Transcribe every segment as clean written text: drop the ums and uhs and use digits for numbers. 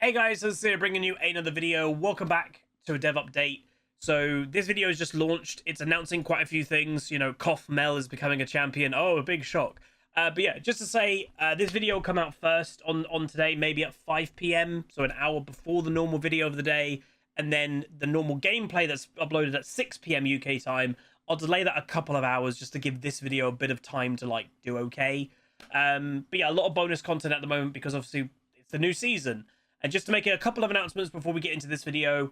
Hey guys, this is here bringing you another video. Welcome back to a dev update. So this video is just launched. It's announcing quite a few things. You know, MEL is becoming a champion. Oh, a big shock. But yeah, just to say, this video will come out first on today, maybe at 5 p.m. So an hour before the normal video of the day. And then the normal gameplay that's uploaded at 6 p.m. UK time, I'll delay that a couple of hours just to give this video a bit of time to like do okay. But yeah, a lot of bonus content at the moment because obviously it's the new season. And just to make a couple of announcements before we get into this video,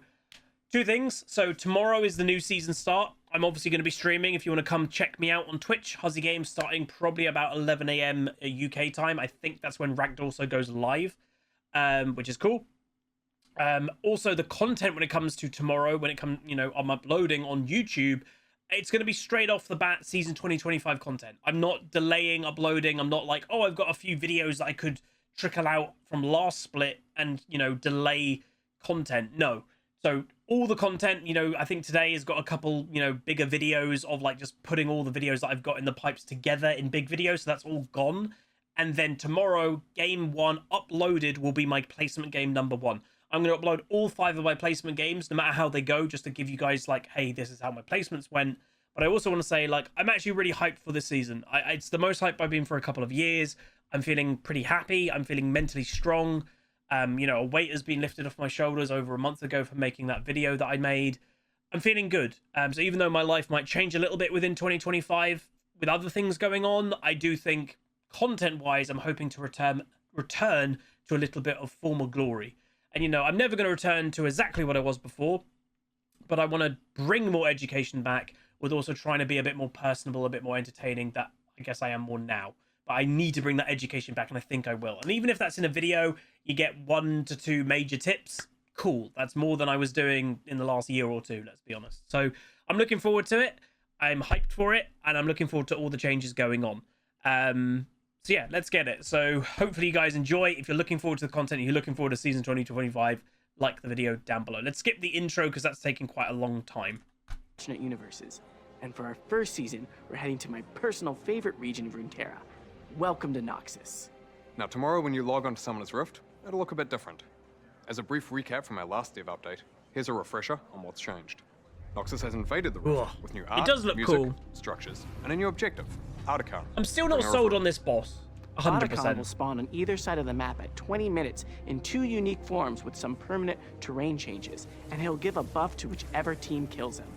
two things. So tomorrow is the new season start. I'm obviously going to be streaming. If you want to come check me out on Twitch, HuzzyGames, starting probably about 11 a.m. UK time. I think that's when Ranked also goes live, which is cool. Also, the content when it comes to tomorrow, when it comes, you know, I'm uploading on YouTube, it's going to be straight off the bat season 2025 content. I'm not delaying uploading. I'm not like, oh, I've got a few videos that I could trickle out from last split and, you know, delay content. No. So all the content, you know, I think today has got a couple, you know, bigger videos of like just putting all the videos that I've got in the pipes together in big videos. So that's all gone. And then tomorrow, game one uploaded will be my placement game number 1. I'm going to upload all 5 of my placement games, no matter how they go, just to give you guys like, hey, this is how my placements went. But I also want to say, like, I'm actually really hyped for this season. It's the most hyped I've been for a couple of years. I'm feeling pretty happy. I'm feeling mentally strong. You know, a weight has been lifted off my shoulders over a month ago for making that video that I made. I'm feeling good. So even though my life might change a little bit within 2025 with other things going on, I do think content-wise, I'm hoping to return to a little bit of former glory. And, you know, I'm never going to return to exactly what I was before, but I want to bring more education back with also trying to be a bit more personable, a bit more entertaining that I guess I am more now. But I need to bring that education back, and I think I will. And even if that's in a video, you get 1 to 2 major tips. Cool. That's more than I was doing in the last year or two, let's be honest. So I'm looking forward to it. I'm hyped for it, and I'm looking forward to all the changes going on. So yeah, let's get it. So hopefully you guys enjoy. If you're looking forward to the content, you're looking forward to season 2025, like the video down below. Let's skip the intro because that's taking quite a long time. Universes. And for our first season, we're heading to my personal favorite region of Runeterra. Welcome to Noxus. Now tomorrow when you log onto Summoner's Rift, it'll look a bit different. As a brief recap from our last dev update, here's a refresher on what's changed. Noxus has invaded the Rift with new art, does look music, cool. structures, and a new objective, Articon. I'm still not sold on this boss. 100%. Articon will spawn on either side of the map at 20 minutes in 2 unique forms with some permanent terrain changes, and he'll give a buff to whichever team kills him.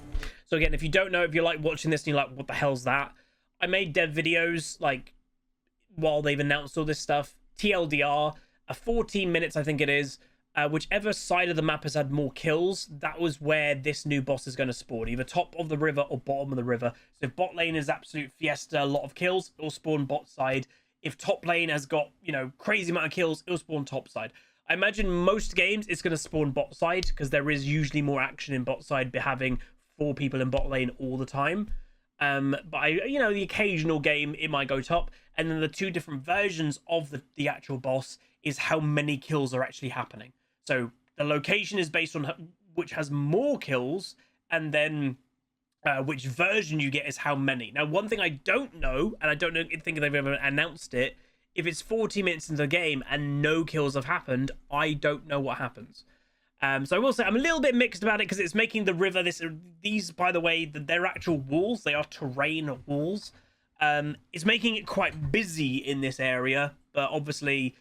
So again, if you don't know, if you're like watching this and you're like, what the hell's that? I made dev videos like while they've announced all this stuff. TLDR, 14 minutes I think it is. Whichever side of the map has had more kills, that was where this new boss is going to spawn. Either top of the river or bottom of the river. So if bot lane is absolute fiesta, a lot of kills, it'll spawn bot side. If top lane has got, you know, crazy amount of kills, it'll spawn top side. I imagine most games it's going to spawn bot side because there is usually more action in bot side by having 4 people in bot lane all the time. But you know, the occasional game it might go top, and then the 2 different versions of the actual boss is how many kills are actually happening. So the location is based on which has more kills, and then which version you get is how many. Now, one thing I don't know, and I don't think they've ever announced it, if it's 40 minutes into the game and no kills have happened, I don't know what happens. So I will say I'm a little bit mixed about it because it's making the river, these, by the way, they're actual walls. They are terrain walls. It's making it quite busy in this area, but obviously,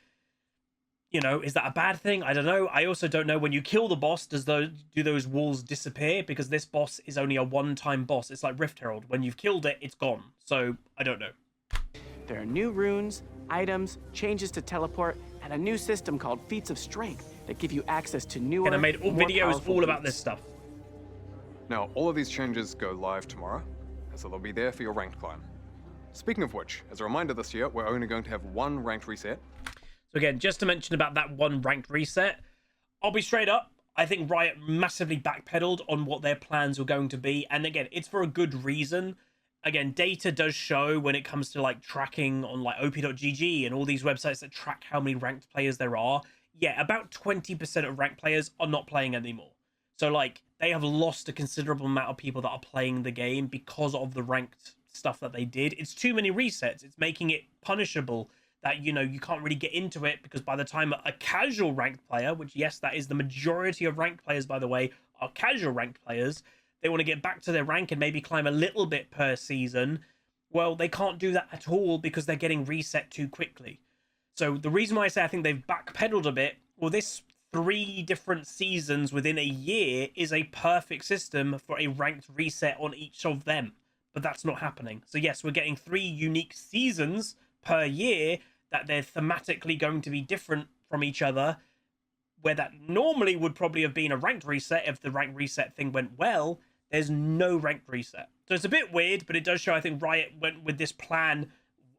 you know, is that a bad thing? I don't know. I also don't know when you kill the boss, do those walls disappear? Because this boss is only a one-time boss. It's like Rift Herald. When you've killed it, it's gone. So I don't know. There are new runes, items, changes to teleport, and a new system called Feats of Strength that give you access to newer, and I made all videos all about this stuff. Now all of these changes go live tomorrow, so they'll be there for your ranked climb. Speaking of which, as a reminder this year, we're only going to have 1 ranked reset. So again, just to mention about that 1 ranked reset, I'll be straight up. I think Riot massively backpedaled on what their plans were going to be. And again, it's for a good reason. Again, data does show when it comes to like tracking on like op.gg and all these websites that track how many ranked players there are. Yeah, about 20% of ranked players are not playing anymore. So like they have lost a considerable amount of people that are playing the game because of the ranked stuff that they did. It's too many resets. It's making it punishable that, you know, you can't really get into it because by the time a casual ranked player, which yes, that is the majority of ranked players, by the way, are casual ranked players, they want to get back to their rank and maybe climb a little bit per season. Well, they can't do that at all because they're getting reset too quickly. So the reason why I say I think they've backpedaled a bit, well, this 3 different seasons within a year is a perfect system for a ranked reset on each of them. But that's not happening. So yes, we're getting 3 unique seasons per year that they're thematically going to be different from each other, where that normally would probably have been a ranked reset if the ranked reset thing went well. There's no ranked reset. So it's a bit weird, but it does show I think Riot went with this plan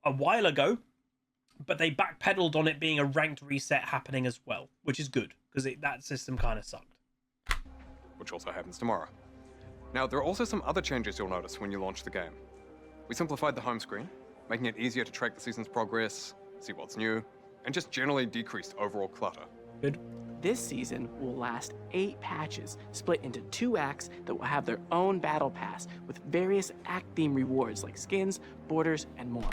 a while ago, but they backpedaled on it being a ranked reset happening as well, which is good, because that system kind of sucked. Which also happens tomorrow. Now, there are also some other changes you'll notice when you launch the game. We simplified the home screen, making it easier to track the season's progress, see what's new, and just generally decreased overall clutter. Good. This season will last 8 patches, split into 2 acts that will have their own battle pass with various act theme rewards like skins, borders, and more.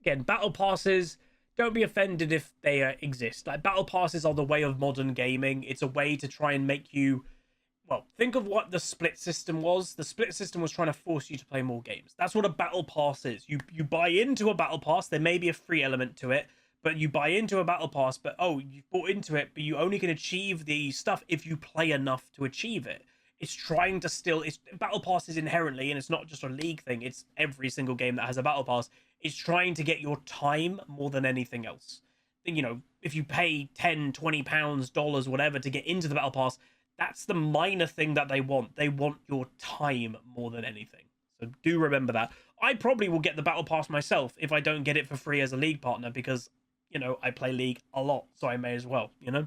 Again, battle passes, don't be offended if they exist. Like, battle passes are the way of modern gaming. It's a way to try and make you, well, think of what the split system was. The split system was trying to force you to play more games. That's what a battle pass is. You buy into a battle pass. There may be a free element to it, but you buy into a battle pass, but oh, you've bought into it, but you only can achieve the stuff if you play enough to achieve it. It's trying to still, battle pass is inherently, and it's not just a League thing, it's every single game that has a battle pass, it's trying to get your time more than anything else. You know, if you pay 10, 20 pounds, dollars, whatever to get into the battle pass, that's the minor thing that they want. They want your time more than anything. So do remember that. I probably will get the battle pass myself if I don't get it for free as a League partner, because, you know, I play League a lot, so I may as well, you know?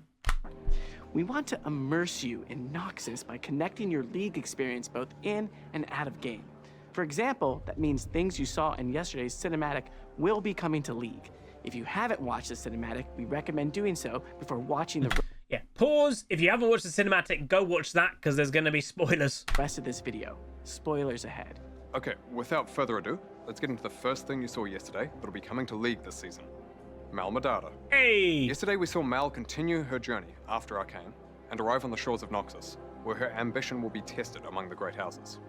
We want to immerse you in Noxus by connecting your League experience both in and out of game. For example, that means things you saw in yesterday's cinematic will be coming to League. If you haven't watched the cinematic, we recommend doing so before watching the Yeah, pause. If you haven't watched the cinematic, go watch that, because there's going to be spoilers. rest of this video. Spoilers ahead. Okay, without further ado, let's get into the first thing you saw yesterday that'll be coming to League this season. Mal Madada. Hey! Yesterday we saw Mal continue her journey after Arcane and arrive on the shores of Noxus, where her ambition will be tested among the Great Houses.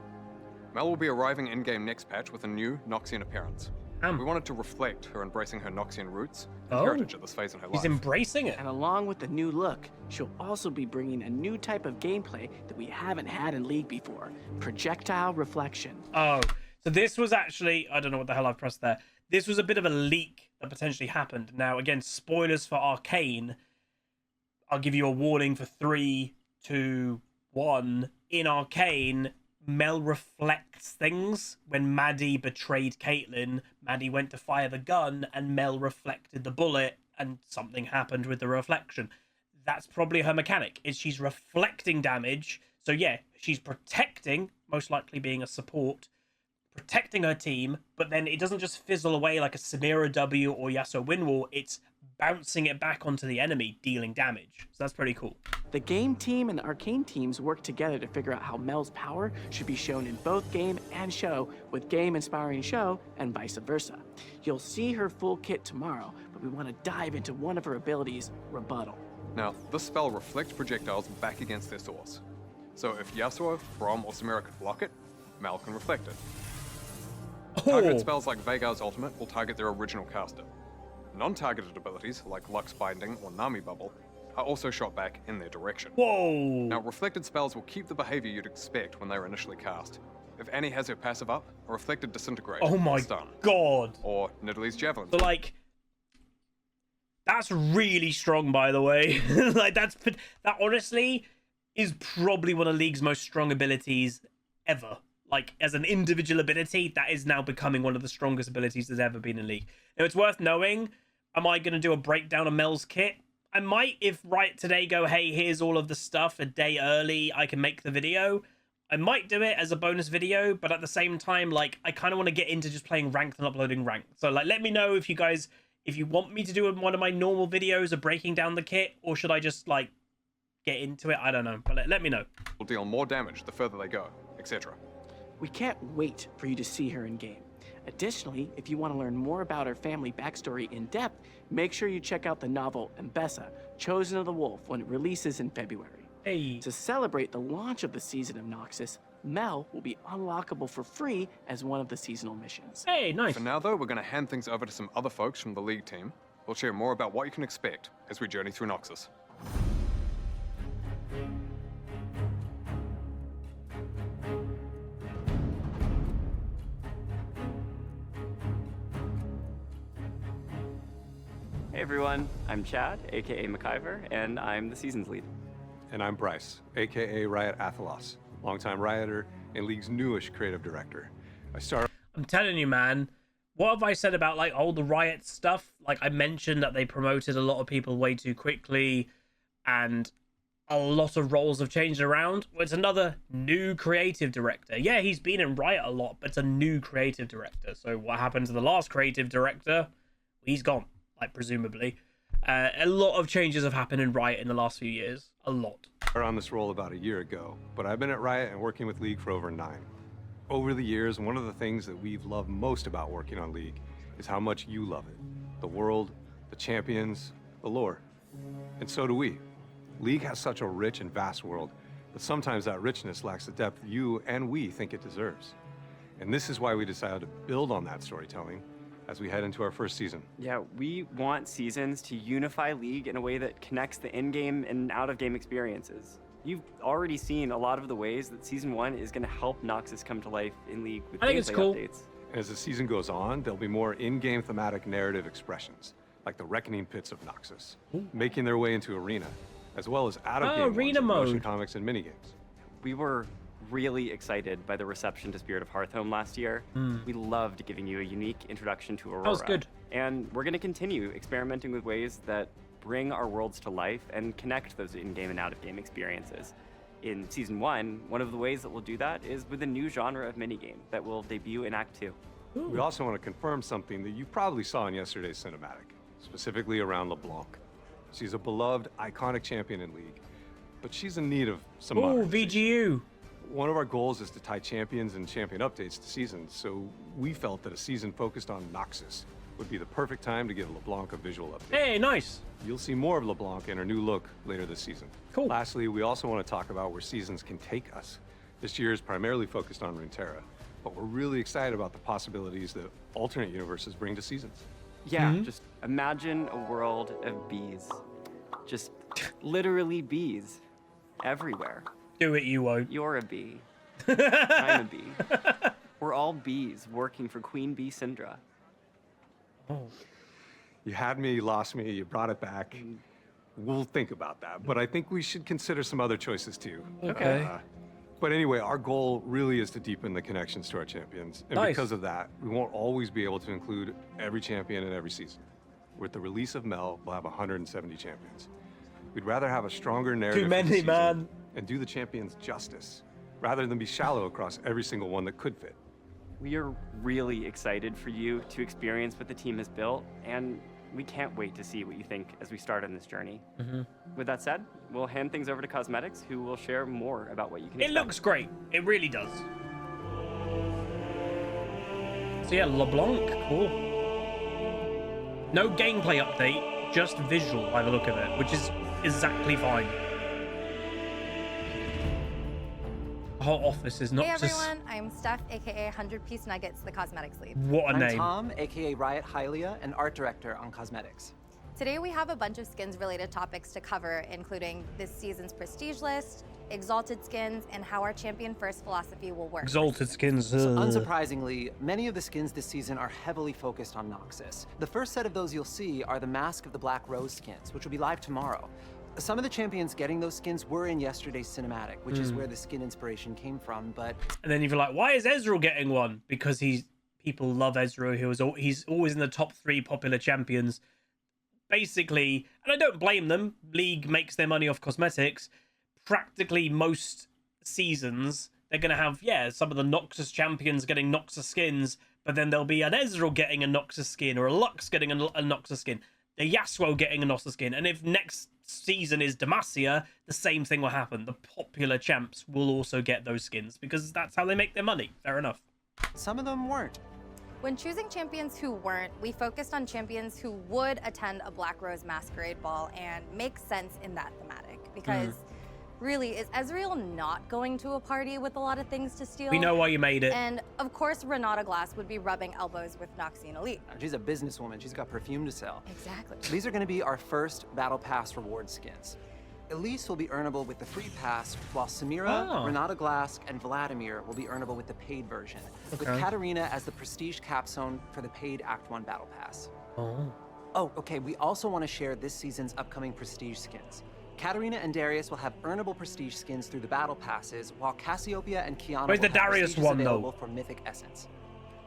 Mal will be arriving in-game next patch with a new Noxian appearance. We wanted to reflect her embracing her Noxian roots and heritage at this phase in her life. He's embracing it. And along with the new look, she'll also be bringing a new type of gameplay that we haven't had in League before, projectile reflection. Oh, so this was actually, I don't know what the hell I've pressed there. This was a bit of a leak that potentially happened. Now, again, spoilers for Arcane. I'll give you a warning for 3, 2, 1. In Arcane, Mel reflects things. When Maddie betrayed Caitlyn, Maddie went to fire the gun and Mel reflected the bullet and something happened with the reflection. That's probably her mechanic, is she's reflecting damage. So yeah, she's protecting, most likely being a support, protecting her team, but then it doesn't just fizzle away like a Samira W or Yasuo Winwall, it's bouncing it back onto the enemy, dealing damage. So that's pretty cool. The game team and the Arcane teams work together to figure out how Mel's power should be shown in both game and show, with game inspiring show and vice versa. You'll see her full kit tomorrow, but we want to dive into one of her abilities, Rebuttal. Now, this spell reflects projectiles back against their source. So if Yasuo, Braum, or Samira could block it, Mal can reflect it. Targeted spells like Veigar's ultimate will target their original caster. Non-targeted abilities like Lux Binding or Nami Bubble are also shot back in their direction. Whoa! Now, reflected spells will keep the behavior you'd expect when they were initially cast. If Annie has her passive up, a reflected disintegrate Oh my will stun. god! Or Nidalee's javelin. So like, that's really strong, by the way. Like that honestly is probably one of League's most strong abilities ever. Like, as an individual ability, that is now becoming one of the strongest abilities there's ever been in League. Now, it's worth knowing, am I going to do a breakdown of Mel's kit? I might, if Riot today go, hey, here's all of the stuff a day early, I can make the video. I might do it as a bonus video, but at the same time, like, I kind of want to get into just playing ranked and uploading ranked. So, like, let me know if you guys, if you want me to do one of my normal videos of breaking down the kit, or should I just, like, get into it? I don't know, but let me know. Will deal more damage the further they go, etc. We can't wait for you to see her in game. Additionally, if you want to learn more about her family backstory in depth, make sure you check out the novel Mbessa, Chosen of the Wolf, when it releases in February. Hey. To celebrate the launch of the season of Noxus, MEL will be unlockable for free as one of the seasonal missions. Hey, nice. For now, though, we're going to hand things over to some other folks from the League team. We'll share more about what you can expect as we journey through Noxus. Hey everyone, I'm Chad, aka McIver, and I'm the seasons lead. And I'm Bryce, aka Riot Athelos, longtime Rioter and League's newish creative director. I'm telling you, man, what have I said about like all the Riot stuff? Like I mentioned that they promoted a lot of people way too quickly and a lot of roles have changed around. Well, it's another new creative director. Yeah, he's been in Riot a lot, but it's a new creative director. So what happened to the last creative director? He's gone, like presumably. A lot of changes have happened in Riot in the last few years. A lot. I started on this role about a year ago, but I've been at Riot and working with League for over 9. Over the years, one of the things that we've loved most about working on League is how much you love it. The world, the champions, the lore. And so do we. League has such a rich and vast world, but sometimes that richness lacks the depth you and we think it deserves. And this is why we decided to build on that storytelling as we head into our first season. Yeah, we want seasons to unify League in a way that connects the in-game and out-of-game experiences. You've already seen a lot of the ways that Season 1 is going to help Noxus come to life in League with I think it's gameplay cool. updates. As the season goes on, there'll be more in-game thematic narrative expressions, like the Reckoning Pits of Noxus, making their way into Arena, as well as out-of-game ones Arena in motion mode. comics and minigames. We were really excited by the reception to Spirit of Hearthhome last year. We loved giving you a unique introduction to Aurora. That was good. And we're going to continue experimenting with ways that bring our worlds to life and connect those in-game and out-of-game experiences. In Season 1, one of the ways that we'll do that is with a new genre of minigame that will debut in Act 2. We also want to confirm something that you probably saw in yesterday's cinematic, specifically around LeBlanc. She's a beloved, iconic champion in League, but she's in need of some Ooh, modernization. VGU. One of our goals is to tie champions and champion updates to seasons, so we felt that a season focused on Noxus would be the perfect time to give LeBlanc a visual update. Hey, nice. You'll see more of LeBlanc in her new look later this season. Cool. Lastly, we also want to talk about where seasons can take us. This year is primarily focused on Runeterra, but we're really excited about the possibilities that alternate universes bring to seasons. Yeah, just imagine a world of bees. Just literally bees everywhere. Do it, you won't. You're a bee. I'm a bee. We're all bees working for Queen Bee Syndra. Oh. You had me, you lost me, you brought it back. We'll think about that, but I think we should consider some other choices too. Okay. But anyway, our goal really is to deepen the connections to our champions. And Nice. because of that, we won't always be able to include every champion in every season. With the release of MEL, we'll have 170 champions. We'd rather have a stronger narrative Too for the many, season man. and do the champions justice, rather than be shallow across every single one that could fit. We are really excited for you to experience what the team has built, and we can't wait to see what you think as we start on this journey. With that said, we'll hand things over to Cosmetics, who will share more about what you can It expect. looks great. It really does. So yeah, LeBlanc, cool. No gameplay update, just visual by the look of it, which is exactly fine. The whole office is not Hey just... everyone, I'm Steph, aka 100 Piece Nuggets, the cosmetics lead. What a I'm name. Tom, aka Riot Hylia, and art director on cosmetics. Today we have a bunch of skins related topics to cover, including this season's prestige list, exalted skins, and how our champion first philosophy will work. Exalted skins. So unsurprisingly, many of the skins this season are heavily focused on Noxus. The first set of those you'll see are the Mask of the Black Rose skins, which will be live tomorrow. Some of the champions getting those skins were in yesterday's cinematic, which is where the skin inspiration came from, but... And then you're like, why is Ezreal getting one? Because people love Ezreal. He's always in the top 3 popular champions. Basically, and I don't blame them, League makes their money off cosmetics. Practically most seasons, they're going to have, some of the Noxus champions getting Noxus skins, but then there'll be an Ezreal getting a Noxus skin, or a Lux getting a Noxus skin, the Yasuo getting a Noxus skin, and if next season is Demacia, the same thing will happen. The popular champs will also get those skins, because that's how they make their money. Fair enough. some of them weren't. When choosing champions who weren't, we focused on champions who would attend a Black Rose Masquerade Ball and make sense in that thematic. Because really, is Ezreal not going to a party with a lot of things to steal? We know why you made it. And of course, Renata Glass would be rubbing elbows with Noxian Elite. She's a businesswoman. She's got perfume to sell. Exactly. These are going to be our first Battle Pass reward skins. Elise will be earnable with the free pass, while Samira, Renata Glass, and Vladimir will be earnable with the paid version, with Katarina as the prestige capstone for the paid Act 1 Battle Pass. Oh, okay, we also want to share this season's upcoming prestige skins. Katarina and Darius will have earnable prestige skins through the battle passes, while Cassiopeia and Kiana Where's will the have Darius prestiges one, though? available for Mythic Essence.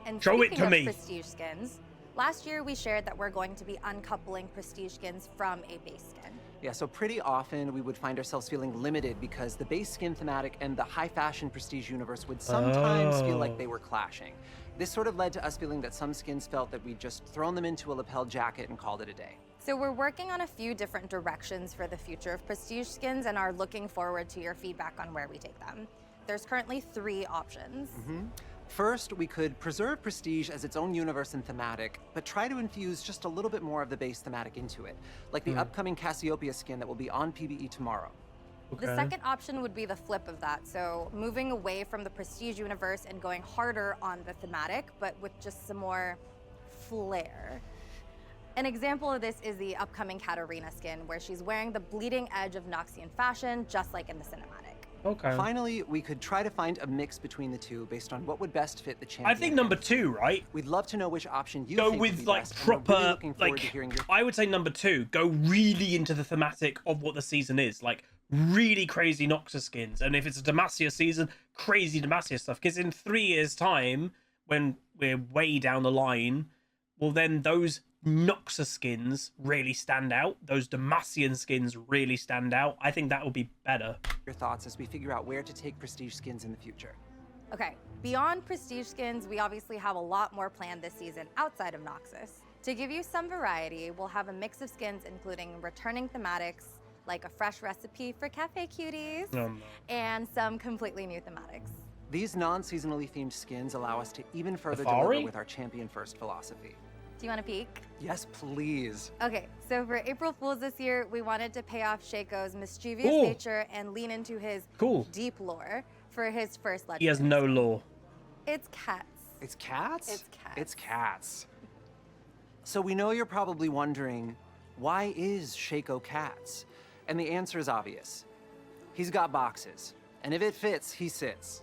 And Show it speaking to of me. prestige skins, last year we shared that we're going to be uncoupling prestige skins from a base skin. Yeah, so pretty often we would find ourselves feeling limited because the base skin thematic and the high fashion prestige universe would sometimes feel like they were clashing. This sort of led to us feeling that some skins felt that we'd just thrown them into a lapel jacket and called it a day. So we're working on a few different directions for the future of prestige skins and are looking forward to your feedback on where we take them. There's currently 3 options. First, we could preserve Prestige as its own universe and thematic, but try to infuse just a little bit more of the base thematic into it, like the upcoming Cassiopeia skin that will be on PvE tomorrow. The second option would be the flip of that, so moving away from the Prestige universe and going harder on the thematic, but with just some more flair. An example of this is the upcoming Katarina skin, where she's wearing the bleeding edge of Noxian fashion, just like in the cinematic. Finally, we could try to find a mix between the two based on what would best fit the champion. I think number 2, right? We'd love to know which option you Go think with would be like best, and we're proper, really looking forward to hearing your... I would say number 2. Go really into the thematic of what the season is, like really crazy Noxus skins. And if it's a Demacia season, crazy Demacia stuff. Because in 3 years' time, when we're way down the line, well, then those Noxus skins really stand out. Those Demacian skins really stand out. I think that will be better. Your thoughts as we figure out where to take Prestige skins in the future. Okay, beyond Prestige skins, we obviously have a lot more planned this season outside of Noxus. To give you some variety, we'll have a mix of skins including returning thematics, like a fresh recipe for cafe cuties, and some completely new thematics. These non-seasonally themed skins allow us to even further Safari? deliver with our champion-first philosophy. Do you want to peek? Yes, please. Okay, so for April Fools this year, we wanted to pay off Shaco's mischievous nature and lean into his deep lore for his first legend. He has no lore. It's cats. It's cats? It's cats. It's cats. So we know you're probably wondering, why is Shaco cats? And the answer is obvious. He's got boxes, and if it fits, he sits.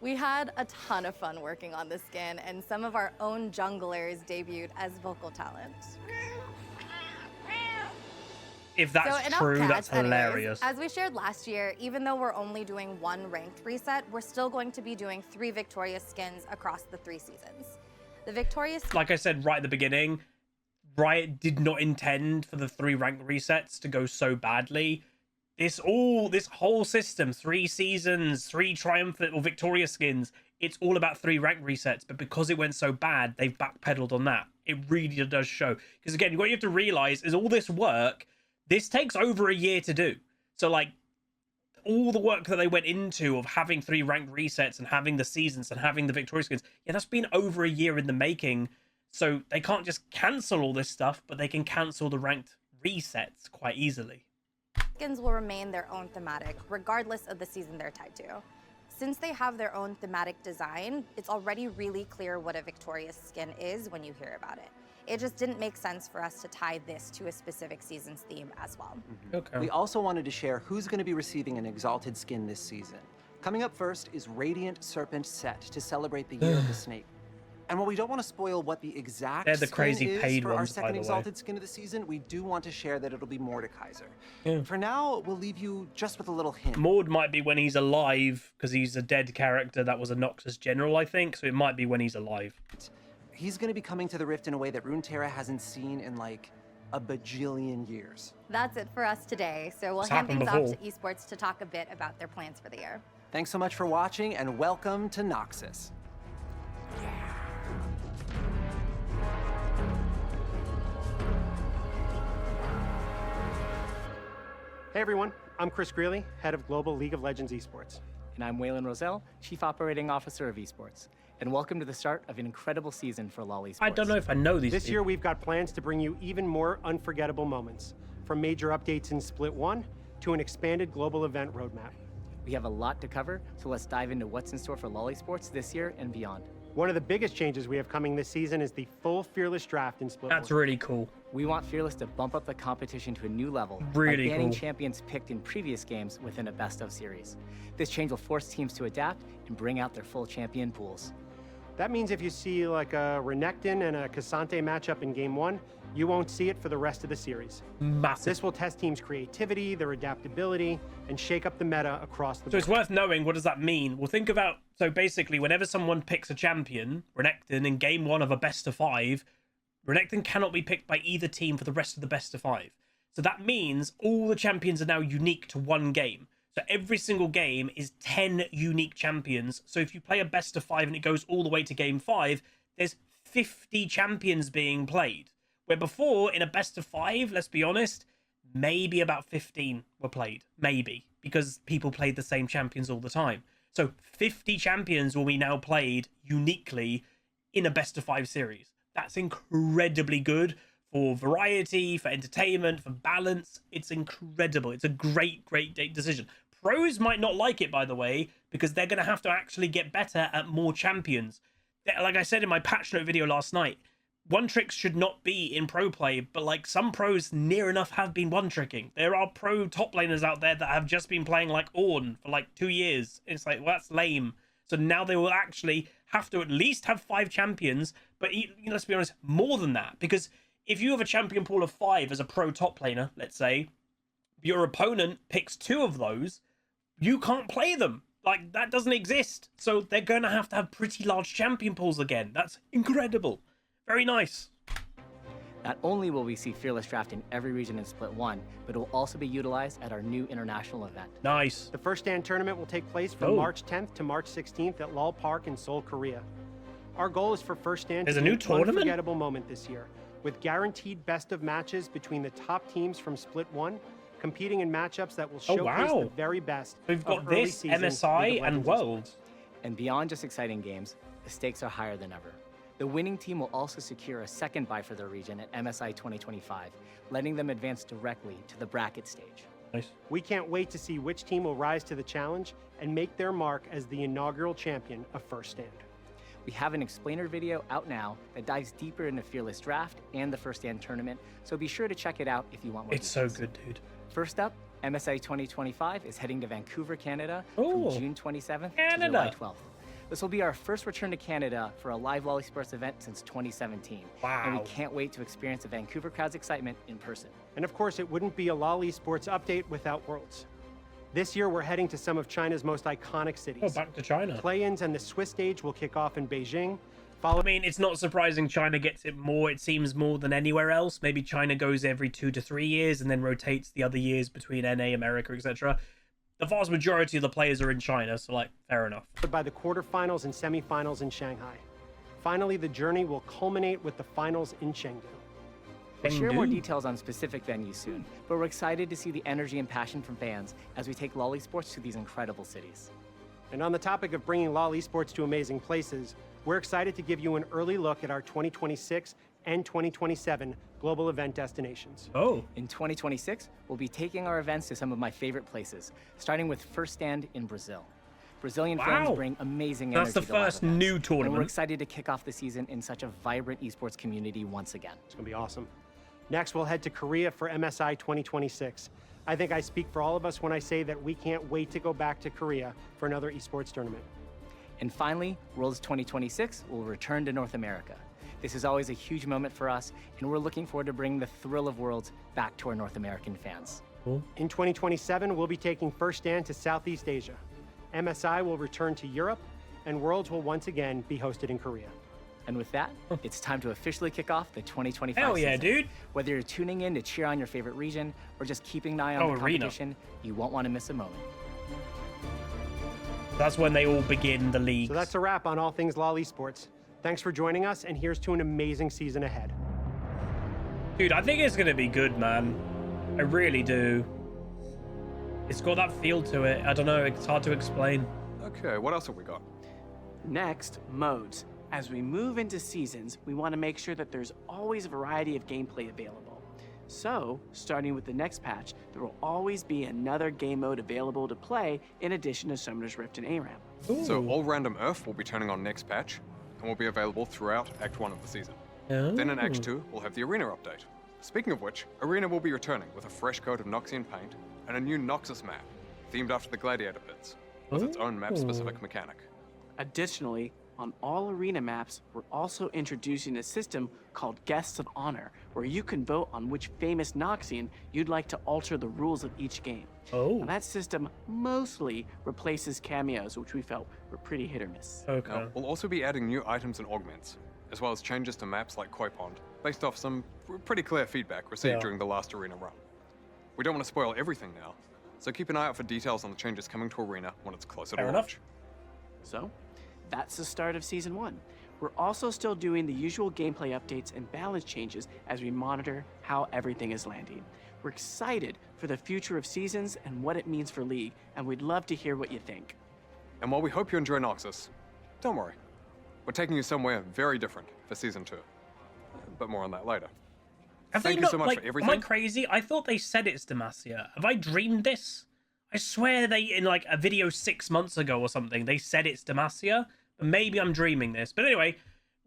We had a ton of fun working on this skin, and some of our own junglers debuted as vocal talent. If that's true, that's hilarious. As we shared last year, even though we're only doing 1 ranked reset, we're still going to be doing 3 victorious skins across the 3 seasons. The victorious... Like I said right at the beginning, Riot did not intend for the 3 rank resets to go so badly. This whole system, 3 seasons, 3 triumphant or victorious skins, it's all about 3 rank resets. But because it went so bad, they've backpedaled on that. It really does show. Because again, what you have to realize is all this work, this takes over a year to do. So like all the work that they went into of having 3 rank resets and having the seasons and having the victorious skins, yeah, that's been over a year in the making. So they can't just cancel all this stuff, but they can cancel the ranked resets quite easily. Skins will remain their own thematic, regardless of the season they're tied to. Since they have their own thematic design, it's already really clear what a victorious skin is when you hear about it. It just didn't make sense for us to tie this to a specific season's theme as well. We also wanted to share who's going to be receiving an Exalted skin this season. Coming up first is Radiant Serpent Set to celebrate the Year of the Snake. And while we don't want to spoil what the exact They're the skin crazy is paid for our ones, by second the way. Exalted skin of the season, we do want to share that it'll be Mordekaiser. For now, we'll leave you just with a little hint. Mord might be when he's alive, because he's a dead character that was a Noxus general, I think. So it might be when he's alive. He's going to be coming to the Rift in a way that Runeterra hasn't seen in like a bajillion years. That's it for us today. So we'll It's hand things happened off to Esports to talk a bit about their plans for the year. Thanks so much for watching, and welcome to Noxus. Hey everyone, I'm Chris Greeley, head of Global League of Legends Esports. And I'm Waylon Roselle, Chief Operating Officer of Esports. and welcome to the start of an incredible season for LoL Esports. I don't know if I know these This people. year, we've got plans to bring you even more unforgettable moments, from major updates in Split 1 to an expanded global event roadmap. We have a lot to cover, so let's dive into what's in store for LoL Esports this year and beyond. One of the biggest changes we have coming this season is the full Fearless Draft in Split 1. That's really cool. We want Fearless to bump up the competition to a new level Really by banning cool. champions picked in previous games within a best-of series. This change will force teams to adapt and bring out their full champion pools. That means if you see like a Renekton and a Cassante matchup in Game 1, you won't see it for the rest of the series. Massive. This will test teams' creativity, their adaptability, and shake up the meta across the So it's board. worth knowing, what does that mean? Well, think about, so basically, whenever someone picks a champion, Renekton, in game 1 of a best of 5, Renekton cannot be picked by either team for the rest of the best of 5. So that means all the champions are now unique to one game. So every single game is 10 unique champions. So if you play a best of 5 and it goes all the way to game 5, there's 50 champions being played. Where before, in a best of 5, let's be honest, maybe about 15 were played. Maybe. Because people played the same champions all the time. So 50 champions will be now played uniquely in a best of 5 series. That's incredibly good for variety, for entertainment, for balance. It's incredible. It's a great, great decision. Pros might not like it, by the way, because they're going to have to actually get better at more champions. Like I said in my patch note video last night, one tricks should not be in pro play, but like some pros near enough have been one tricking. There are pro top laners out there that have just been playing like Ornn for like 2 years. It's like, well, that's lame. So now they will actually have to at least have 5 champions, but let's be honest, more than that. Because if you have a champion pool of 5 as a pro top laner, let's say, your opponent picks 2 of those, you can't play them. Like, that doesn't exist. So they're going to have pretty large champion pools again. That's incredible. Very nice. Not only will we see Fearless Draft in every region in Split 1, but it will also be utilized at our new international event. Nice. The first stand tournament will take place from March 10th to March 16th at LoL Park in Seoul, Korea. Our goal is for first stand There's to a be new an tournament? unforgettable moment this year, with guaranteed best of matches between the top teams from Split 1, competing in matchups that will showcase the very best. We've got of early this, season MSI, League of and Legends World. And beyond just exciting games, the stakes are higher than ever. The winning team will also secure a second bye for their region at MSI 2025, letting them advance directly to the bracket stage. Nice. We can't wait to see which team will rise to the challenge and make their mark as the inaugural champion of First Stand. We have an explainer video out now that dives deeper into Fearless Draft and the First Stand tournament, so be sure to check it out if you want more It's so details. good, dude. First up, MSI 2025 is heading to Vancouver, Canada Ooh. from June 27th to Canada. July 12th. This will be our first return to Canada for a live LoL Esports event since 2017. And we Wow. can't wait to experience the Vancouver crowd's excitement in person. And of course, it wouldn't be a LoL Esports update without Worlds. This year, we're heading to some of China's most iconic cities. Oh, back to China. Play-ins and the Swiss stage will kick off in Beijing. I mean, it's not surprising China gets it more, it seems, more than anywhere else. Maybe China goes every 2 to 3 years and then rotates the other years between NA, America, etc. The vast majority of the players are in China, so, like, fair enough. By the quarterfinals and semifinals in Shanghai. Finally, the journey will culminate with the finals in Chengdu. We'll share more Chengdu. details on specific venues soon, but we're excited to see the energy and passion from fans as we take LoL Esports to these incredible cities. And on the topic of bringing LoL Esports to amazing places, we're excited to give you an early look at our 2026 and 2027 global event destinations. Oh. In 2026, we'll be taking our events to some of my favorite places, starting with First Stand in Brazil. Brazilian fans Wow. bring amazing That's energy the to live first events, new and tournament. we're excited to kick off the season in such a vibrant esports community once again. It's going to be awesome. Next, we'll head to Korea for MSI 2026. I think I speak for all of us when I say that we can't wait to go back to Korea for another esports tournament. And finally, Worlds 2026 will return to North America. This is always a huge moment for us, and we're looking forward to bringing the thrill of Worlds back to our North American fans. In 2027, we'll be taking First Stand to Southeast Asia. MSI will return to Europe, and Worlds will once again be hosted in Korea. And with that, it's time to officially kick off the 2025 Hell yeah, season. dude. Whether you're tuning in to cheer on your favorite region or just keeping an eye on Oh, the arena. competition, you won't want to miss a moment. That's when they all begin the league. So that's a wrap on all things LoL Esports. Thanks for joining us, and here's to an amazing season ahead. Dude, I think it's going to be good, man. I really do. It's got that feel to it. I don't know. It's hard to explain. Okay, what else have we got? Next, modes. As we move into seasons, we want to make sure that there's always a variety of gameplay available. So, starting with the next patch, there will always be another game mode available to play in addition to Summoner's Rift and ARAM. So all random Earth will be turning on next patch and will be available throughout Act 1 of the season. Then in Act 2, we'll have the Arena update. Speaking of which, Arena will be returning with a fresh coat of Noxian paint and a new Noxus map, themed after the Gladiator pits, with its own map-specific mechanic. Additionally, on all Arena maps, we're also introducing a system called Guests of Honor, where you can vote on which famous Noxian you'd like to alter the rules of each game. Now, that system mostly replaces cameos, which we felt were pretty hit or miss. Now, we'll also be adding new items and augments, as well as changes to maps like Koi Pond, based off some pretty clear feedback received during the last Arena run. We don't want to spoil everything now, so keep an eye out for details on the changes coming to Arena when it's closer to launch. So, that's the start of Season 1. We're also still doing the usual gameplay updates and balance changes as we monitor how everything is landing. We're excited for the future of Seasons and what it means for League, and we'd love to hear what you think. And while we hope you enjoy Noxus, don't worry. We're taking you somewhere very different for Season 2. But more on that later. Thank you so much for everything. Am I crazy? I thought they said it's Demacia. Have I dreamed this? I swear they, in like a video 6 months ago or something, they said it's Demacia. But maybe I'm dreaming this. But anyway,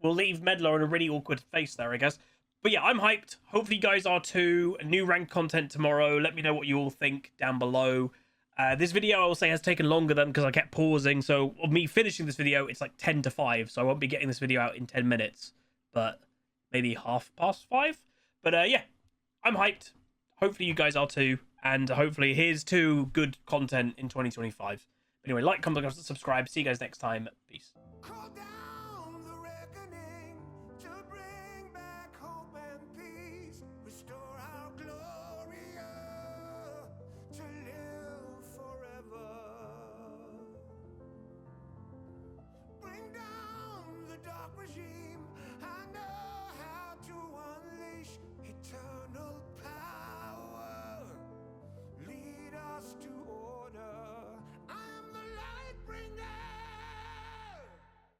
we'll leave Medlar in a really awkward face there, I guess. But yeah, I'm hyped. Hopefully you guys are too. New ranked content tomorrow. Let me know what you all think down below. This video, I will say, has taken longer than because I kept pausing. So of me finishing this video, it's like 10 to 5. So I won't be getting this video out in 10 minutes. But maybe 5:30. But yeah, I'm hyped. Hopefully you guys are too. And hopefully here's to good content in 2025. Anyway, like, comment, subscribe. See you guys next time. Peace.